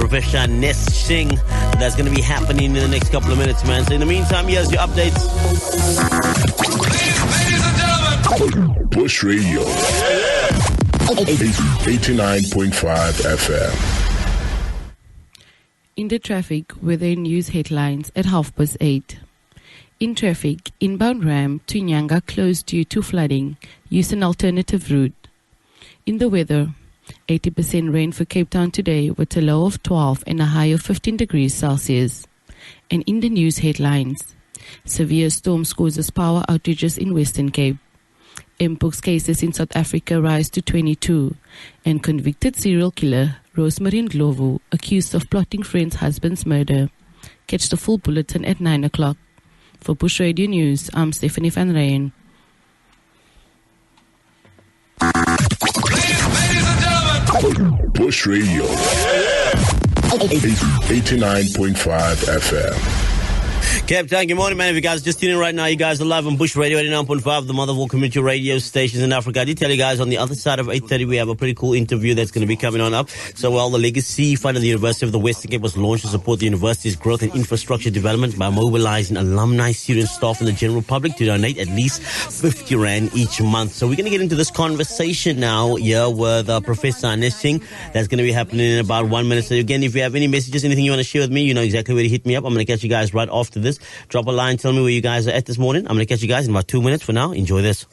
Professor Anesh Singh. That's going to be happening in the next couple of minutes, man. So in the meantime, here's your updates. Ladies and gentlemen. Bush Radio. 89.5 FM. In the traffic, weather news headlines at 8:30. In traffic, inbound Ram to Nyanga closed due to flooding. Use an alternative route. In the weather, 80% rain for Cape Town today with a low of 12 and a high of 15 degrees Celsius. And in the news headlines, severe storms causes power outages in Western Cape. Mpox cases in South Africa rise to 22. And convicted serial killer Rosemary Ndlovu accused of plotting friend's husband's murder. Catch the full bulletin at 9 o'clock. For Bush Radio News, I'm Stephanie Van Rijn. Ladies and gentlemen. Bush Radio. 89.5 FM. Cape Town, good morning, man. If you guys just tuning in right now, you guys are live on Bush Radio 89.5, the mother of all community radio stations in Africa. I did tell you guys on the other side of 8:30, we have a pretty cool interview that's going to be coming on up. So, the Legacy Fund of the University of the Western Cape was launched to support the university's growth and infrastructure development by mobilizing alumni, students, staff, and the general public to donate at least 50 Rand each month. So, we're going to get into this conversation now here with Professor Anesh Singh. That's going to be happening in about 1 minute. So, again, if you have any messages, anything you want to share with me, you know exactly where to hit me up. I'm going to catch you guys right after this. Drop a line, tell me where you guys are at this morning. I'm going to catch you guys in about 2 minutes. For now, enjoy this.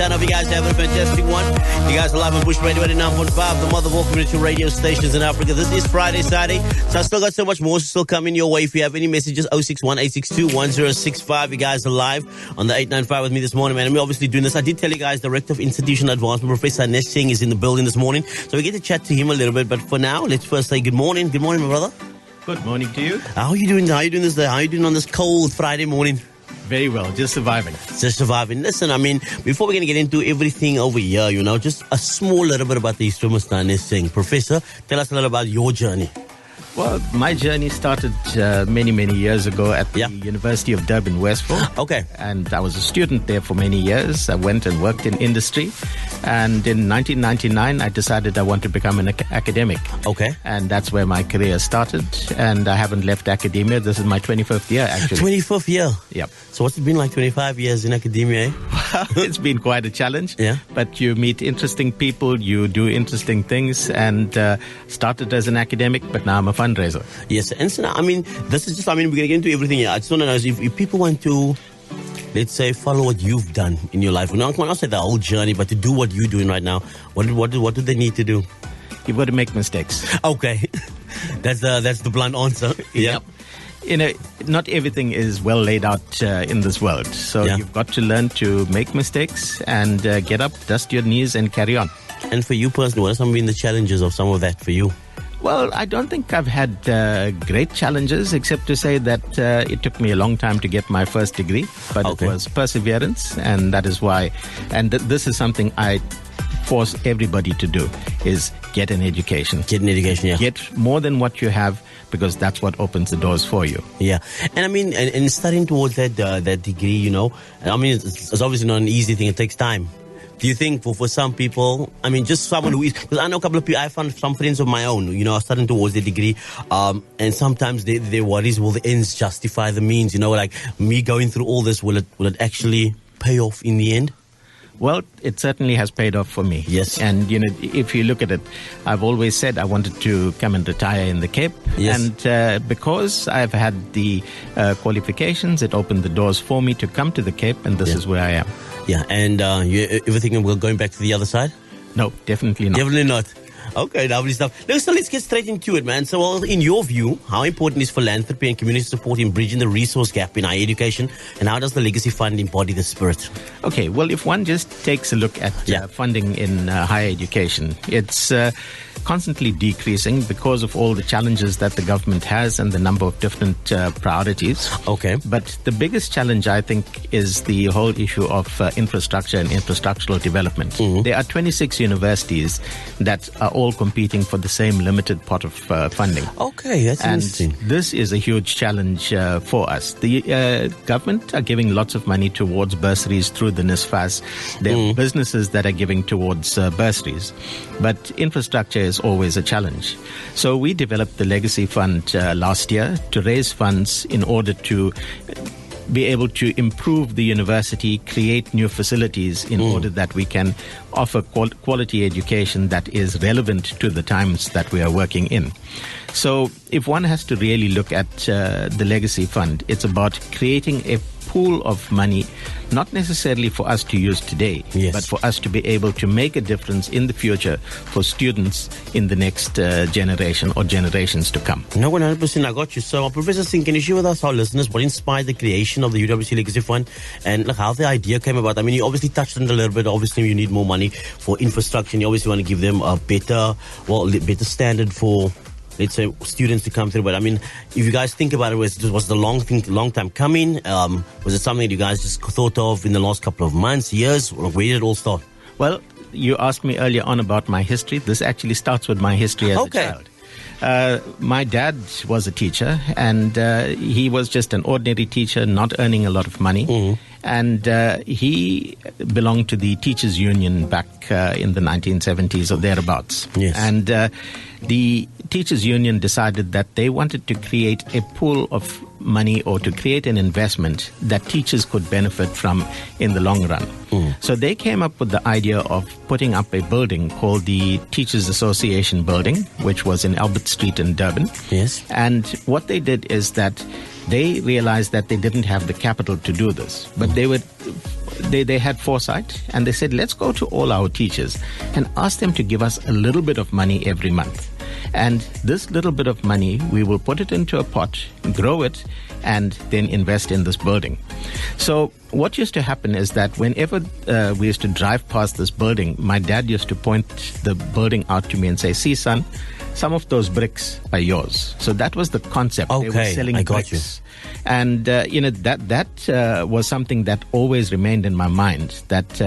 I hope you guys have a fantastic one. You guys are live on Bush Radio 89.5, the mother of all community radio stations in Africa. This is Friday, Saturday, so I still got so much more still coming your way. If you have any messages, 061-862-1065. You guys are live on the 895 with me this morning, man. And we're obviously doing this. I did tell you guys, Director of Institutional Advancement, Professor Anesh Singh, is in the building this morning. So we get to chat to him a little bit. But for now, let's first say good morning. Good morning, my brother. Good morning to you. How are you doing? How are you doing this day? How are you doing on this cold Friday morning? Very well, just surviving. Just surviving. Listen, I mean, before we're going to get into everything over here, you know, just a small little bit about the history of Mr. Anesh Singh. Professor, tell us a little about your journey. Well, my journey started many years ago at the University of Durban, Westville. Okay. And I was a student there for many years. I went and worked in industry. And in 1999, I decided I want to become an academic. Okay. And that's where my career started. And I haven't left academia. This is my 25th year, actually. 25th year? Yep. So what's it been like 25 years in academia, eh? It's been quite a challenge. Yeah. But you meet interesting people, you do interesting things, and started as an academic, but now I'm a fundraiser. Yes. And so now, I mean, this is just, I mean, we're going to get into everything here. I just want to know if people want to, let's say, follow what you've done in your life. Not say the whole journey, but to do what you're doing right now, what do they need to do? You've got to make mistakes. Okay. That's the blunt answer. Yeah. Yep. You know, not everything is well laid out in this world. So you've got to learn to make mistakes and get up, dust your knees and carry on. And for you personally, what have been the challenges of some of that for you? Well, I don't think I've had great challenges, except to say that it took me a long time to get my first degree, but it was perseverance, and that is why. And this is something I force everybody to do, is get an education. Get an education, yeah. Get more than what you have, because that's what opens the doors for you. Yeah. And I mean, and studying towards that degree, you know, I mean, it's obviously not an easy thing. It takes time. Do you think for some people, I mean, just someone who is, because I know a couple of people, I found some friends of my own, you know, are studying towards their degree, and sometimes their worries, will the ends justify the means? You know, like me going through all this, will it actually pay off in the end? Well, it certainly has paid off for me. Yes. And, you know, if you look at it, I've always said I wanted to come and retire in the Cape. Yes. And because I've had the qualifications, it opened the doors for me to come to the Cape, and this is where I am. Yeah. And you ever thinking we're going back to the other side? No, definitely not. Definitely not. Okay, lovely stuff. So let's get straight into it, man. So, well, in your view, how important is philanthropy and community support in bridging the resource gap in higher education, and how does the Legacy Fund embody the spirit? Okay, well, if one just takes a look at funding in higher education, it's constantly decreasing because of all the challenges that the government has and the number of different priorities. Okay. But the biggest challenge, I think, is the whole issue of infrastructure and infrastructural development. Mm-hmm. There are 26 universities that are all competing for the same limited pot of funding. Okay, that's interesting. And this is a huge challenge for us. The government are giving lots of money towards bursaries through the NSFAS. There are businesses that are giving towards bursaries. But infrastructure is always a challenge. So we developed the Legacy Fund last year to raise funds in order to be able to improve the university, create new facilities in order that we can offer quality education that is relevant to the times that we are working in. So if one has to really look at the Legacy Fund, it's about creating a pool of money, not necessarily for us to use today, but for us to be able to make a difference in the future for students in the next generation or generations to come. No, 100%, I got you. So, Professor Singh, can you share with us, our listeners, what inspired the creation of the UWC Legacy Fund and how the idea came about? I mean, you obviously touched on it a little bit. Obviously, you need more money for infrastructure, and you obviously want to give them a better standard for, let's say, students to come through. But I mean, if you guys think about it, was the long time coming? Was it something that you guys just thought of in the last couple of months, years? Or where did it all start? Well, you asked me earlier on about my history. This actually starts with my history as a child. My dad was a teacher, and he was just an ordinary teacher, not earning a lot of money. And he belonged to the Teachers Union back in the 1970s or thereabouts. Yes. And the Teachers Union decided that they wanted to create a pool of money or to create an investment that teachers could benefit from in the long run. So they came up with the idea of putting up a building called the Teachers Association Building, which was in Albert Street in Durban. Yes. And what they did is that they realized that they didn't have the capital to do this, but they had foresight, and they said, let's go to all our teachers and ask them to give us a little bit of money every month. And this little bit of money, we will put it into a pot, grow it, and then invest in this building. So what used to happen is that whenever we used to drive past this building, my dad used to point the building out to me and say, see, son, some of those bricks are yours. So that was the concept. Okay, they were selling I got bricks. And, that was something that always remained in my mind, that,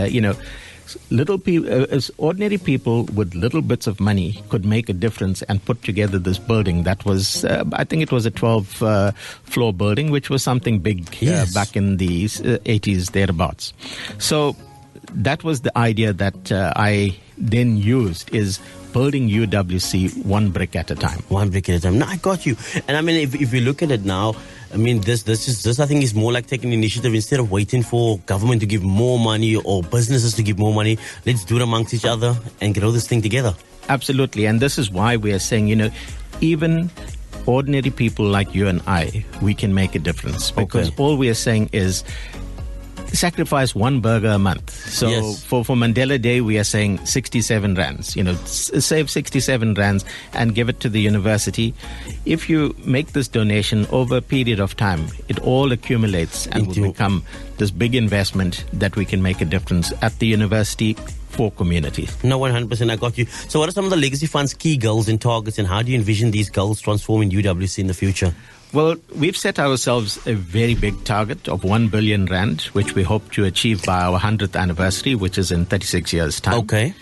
little people, ordinary people with little bits of money could make a difference and put together this building that was, I think it was a 12-floor building, which was something big back in the 80s, thereabouts. So that was the idea that I then used, is building UWC one brick at a time. One brick at a time. No, I got you. And I mean, if you look at it now, I mean, this I think is more like taking initiative instead of waiting for government to give more money or businesses to give more money. Let's do it amongst each other and grow this thing together. Absolutely. And this is why we are saying, even ordinary people like you and I, we can make a difference. Because all we are saying is sacrifice one burger a month. So for Mandela Day, we are saying 67 rands. Save 67 rands and give it to the university. If you make this donation over a period of time, it all accumulates and will become this big investment that we can make a difference at the university for community. No, 100%, I got you. So what are some of the Legacy Fund's key goals and targets, and how do you envision these goals transforming UWC in the future? Well, we've set ourselves a very big target of 1 billion rand, which we hope to achieve by our 100th anniversary, which is in 36 years' time. Okay.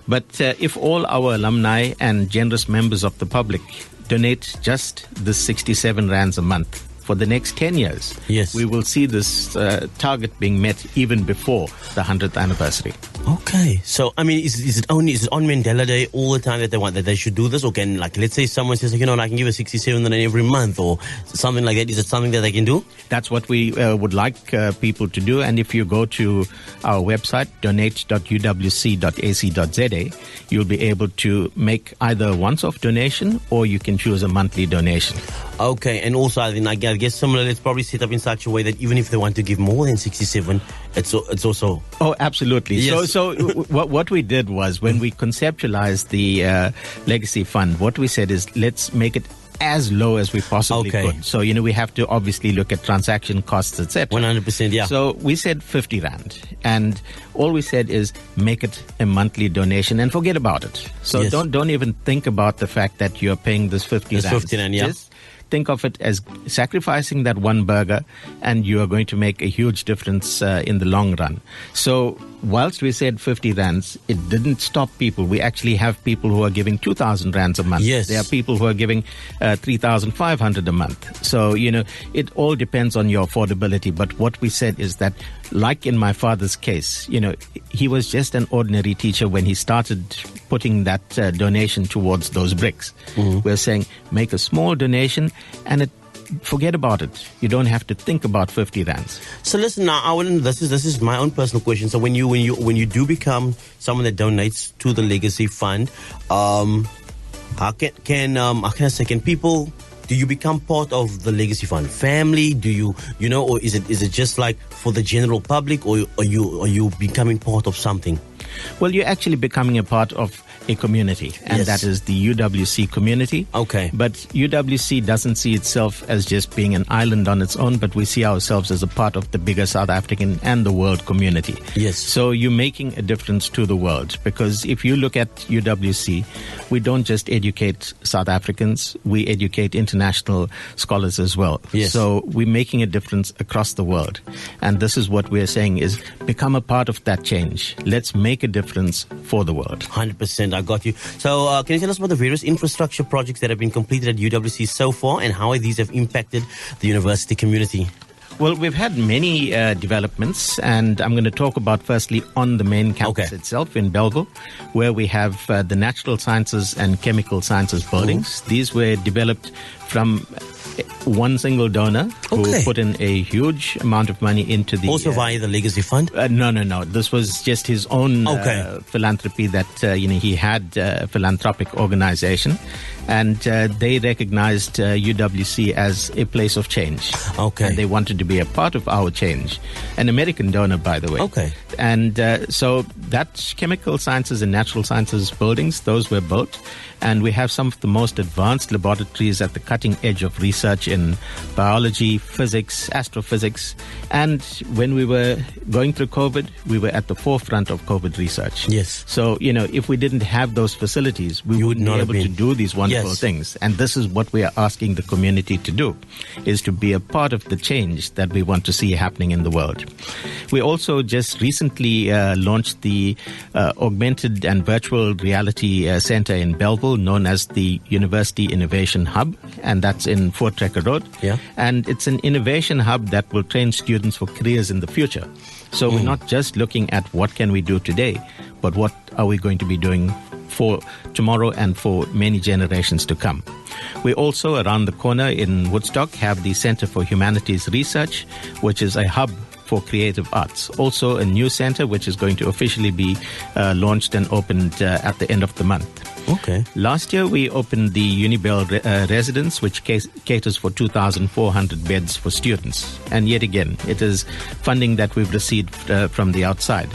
But if all our alumni and generous members of the public donate just the 67 rands a month for the next 10 years, yes, we will see this target being met even before the 100th anniversary. Okay. So, I mean, is it on Mandela Day all the time that they want that they should do this? Or can, like, let's say someone says, you know, I can give a 67 rand every month or something like that. Is it something that they can do? That's what we would like people to do. And if you go to our website, donate.uwc.ac.za, you'll be able to make either a once-off donation or you can choose a monthly donation. Okay. And also, I guess similarly, it's probably set up in such a way that even if they want to give more than 67, it's also... Oh, absolutely. Yes. So what we did was, when we conceptualized the Legacy Fund, what we said is, let's make it as low as we possibly could. So, you know, we have to obviously look at transaction costs, etc. 100%, yeah. So we said 50 rand. And all we said is make it a monthly donation and forget about it. So yes, don't even think about the fact that you're paying this 50 rand. 50 rand, yeah. Just think of it as sacrificing that one burger, and you are going to make a huge difference in the long run. So whilst we said 50 rands, it didn't stop people. We actually have people who are giving 2,000 rands a month. Yes. There are people who are giving 3,500 a month. So, you know, it all depends on your affordability. But what we said is that, like in my father's case, you know, he was just an ordinary teacher when he started putting that donation towards those bricks. Mm-hmm. We're saying make a small donation and forget about it. You don't have to think about 50 rands. So listen, now this is my own personal question. So when you do become someone that donates to the Legacy Fund, can people? Do you become part of the Legacy Fund family? Do you know, or is it just like for the general public, or are you becoming part of something? Well, you're actually becoming a part of a community, and yes, that is the UWC community. Okay. But UWC doesn't see itself as just being an island on its own, but we see ourselves as a part of the bigger South African and the world community. Yes. So you're making a difference to the world, because if you look at UWC, we don't just educate South Africans, we educate international scholars as well. Yes. So we're making a difference across the world. And this is what we're saying is, become a part of that change. Let's make a difference for the world. 100%, I got you. So can you tell us about the various infrastructure projects that have been completed at UWC so far, and how these have impacted the university community? Well, we've had many developments, and I'm going to talk about firstly on the main campus itself in Bellville, where we have the Natural Sciences and Chemical Sciences buildings. These were developed from one single donor who put in a huge amount of money into the... Also via the Legacy Fund? No. This was just his own philanthropy that, he had a philanthropic organization, and they recognized UWC as a place of change. Okay. And they wanted to be a part of our change. An American donor, by the way. Okay. And so that Chemical Sciences and Natural Sciences buildings, those were built. And we have some of the most advanced laboratories at the cutting edge of research in biology, physics, astrophysics. And when we were going through COVID, we were at the forefront of COVID research. Yes. So, if we didn't have those facilities, we wouldn't be able to do these wonderful things. And this is what we are asking the community to do, is to be a part of the change that we want to see happening in the world. We also just recently launched the Augmented and Virtual Reality Center in Bellville, known as the University Innovation Hub, and that's in Fort Trekker Road. Yeah. And it's an innovation hub that will train students for careers in the future. So we're not just looking at what can we do today, but what are we going to be doing for tomorrow and for many generations to come. We also, around the corner in Woodstock, have the Center for Humanities Research, which is a hub for creative arts. Also a new center which is going to officially be launched and opened at the end of the month. Okay. Last year we opened the Unibel residence, which caters for 2,400 beds for students. And yet again, it is funding that we've received from the outside.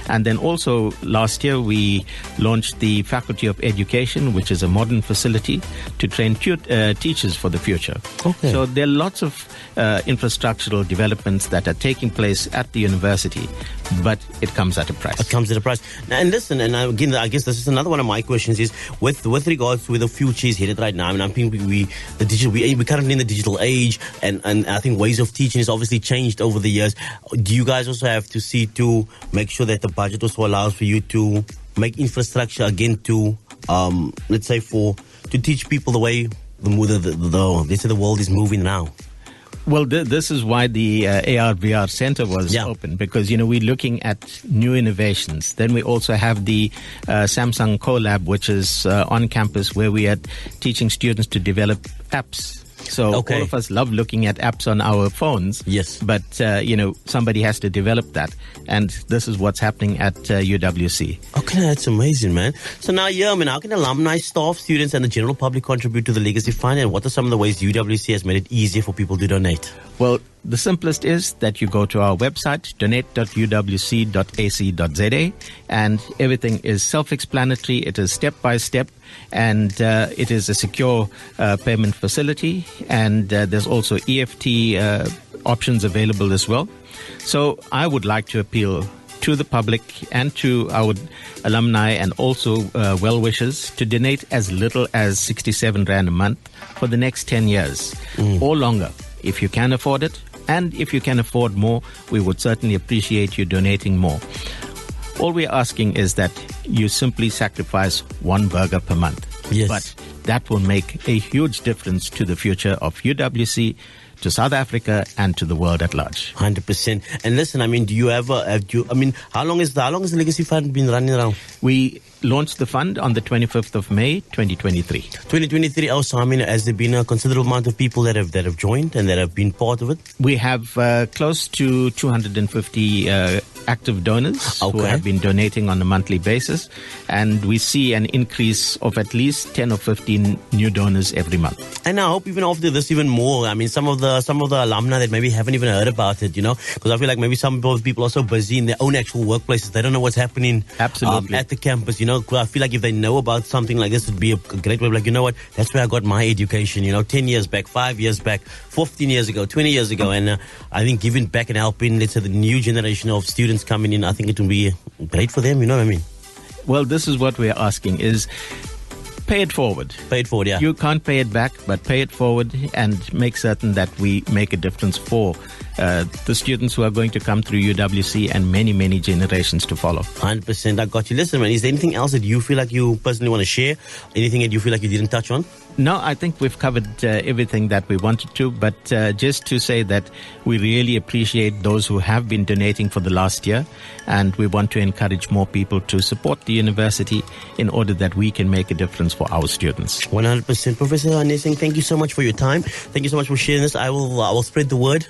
And then also last year we launched the Faculty of Education, which is a modern facility to train teachers for the future. Okay. So there are lots of infrastructural developments that are taking place at the university, but it comes at a price. It comes at a price. And listen, and again, I guess this is another one of my questions is with regards to where the future is headed right now. I mean, I think we're currently in the digital age, and I think ways of teaching has obviously changed over the years. Do you guys also have to see to make sure that the budget also allows for you to make infrastructure again to, let's say, to teach people the way the world is moving now? Well, this is why the AR/VR Center was open, because, we're looking at new innovations. Then we also have the Samsung CoLab, which is on campus, where we are teaching students to develop apps. So all of us love looking at apps on our phones. Yes. But, somebody has to develop that. And this is what's happening at UWC. Okay, that's amazing, man. So now, how can alumni, staff, students, and the general public contribute to the Legacy Fund? And what are some of the ways UWC has made it easier for people to donate? Well, the simplest is that you go to our website, donate.uwc.ac.za, and everything is self-explanatory. It is step-by-step, and it is a secure payment facility, and there's also EFT options available as well. So I would like to appeal to the public and to our alumni and also well-wishers to donate as little as 67 Rand a month for the next 10 years or longer, if you can afford it. And if you can afford more, we would certainly appreciate you donating more. All we're asking is that you simply sacrifice one burger per month. Yes. But that will make a huge difference to the future of UWC, to South Africa, and to the world at large. 100%. And listen, I mean, how long has the Legacy Fund been running around? We launched the fund on the 25th of May, 2023. 2023. Also, has there been a considerable amount of people that have joined and that have been part of it? We have close to 250 active donors who have been donating on a monthly basis, and we see an increase of at least 10 or 15 new donors every month. And I hope even after this, even more. I mean, some of the alumni that maybe haven't even heard about it, because I feel like maybe some people are so busy in their own actual workplaces, they don't know what's happening at the campus. I feel like if they know about something like this, it'd be a great way of that's where I got my education, 10 years back, 5 years back, 15 years ago, 20 years ago. And I think giving back and helping, let's say, the new generation of students coming in, I think it will be great for them, you know what I mean? Well, this is what we're asking is pay it forward. Pay it forward, yeah. You can't pay it back, but pay it forward and make certain that we make a difference for the students who are going to come through UWC and many, many generations to follow. 100%. I got you. Listen, man, is there anything else that you feel like you personally want to share? Anything that you feel like you didn't touch on? No, I think we've covered everything that we wanted to, but just to say that we really appreciate those who have been donating for the last year, and we want to encourage more people to support the university in order that we can make a difference for our students. 100%. Professor Anesh Singh, thank you so much for your time. Thank you so much for sharing this. I will spread the word.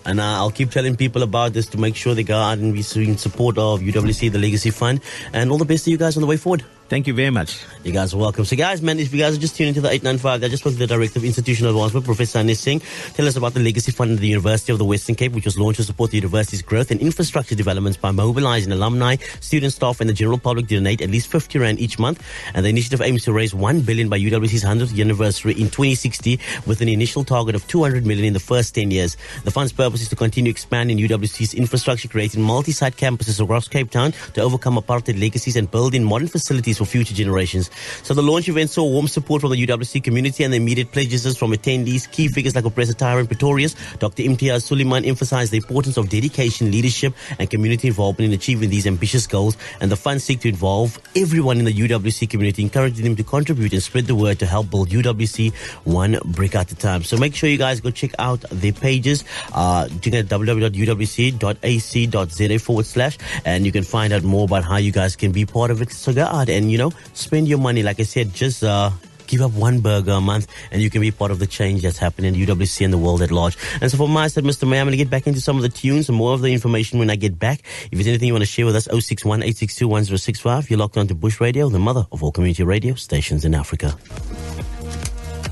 And I'll keep telling people about this to make sure they go out and be in support of UWC, the Legacy Fund. And all the best to you guys on the way forward. Thank you very much. You guys are welcome. So guys, man, if you guys are just tuning into the 895, I just spoke to the Director of Institutional Advancement, Professor Anesh Singh. Tell us about the Legacy Fund of the University of the Western Cape, which was launched to support the university's growth and infrastructure developments by mobilizing alumni, student staff, and the general public to donate at least 50 Rand each month. And the initiative aims to raise 1 billion by UWC's 100th anniversary in 2060, with an initial target of 200 million in the first 10 years. The fund's purpose is to continue expanding UWC's infrastructure, creating multi-site campuses across Cape Town to overcome apartheid legacies and building modern facilities for future generations. So the launch event saw warm support from the UWC community and the immediate pledges from attendees. Key figures like Professor Tyrone Pretorius, Dr. Imtiaz Suleiman emphasized the importance of dedication, leadership, and community involvement in achieving these ambitious goals. And the fund seek to involve everyone in the UWC community, encouraging them to contribute and spread the word to help build UWC one brick at a time. So make sure you guys go check out their pages. You can at www.uwc.ac.za/, and you can find out more about how you guys can be part of it. So go out and, spend your money. Like I said, just give up one burger a month and you can be part of the change that's happening in UWC and the world at large. And so for my side, Mr. May, I'm going to get back into some of the tunes and more of the information when I get back. If there's anything you want to share with us, 061-862-1065. You're locked on to Bush Radio, the mother of all community radio stations in Africa.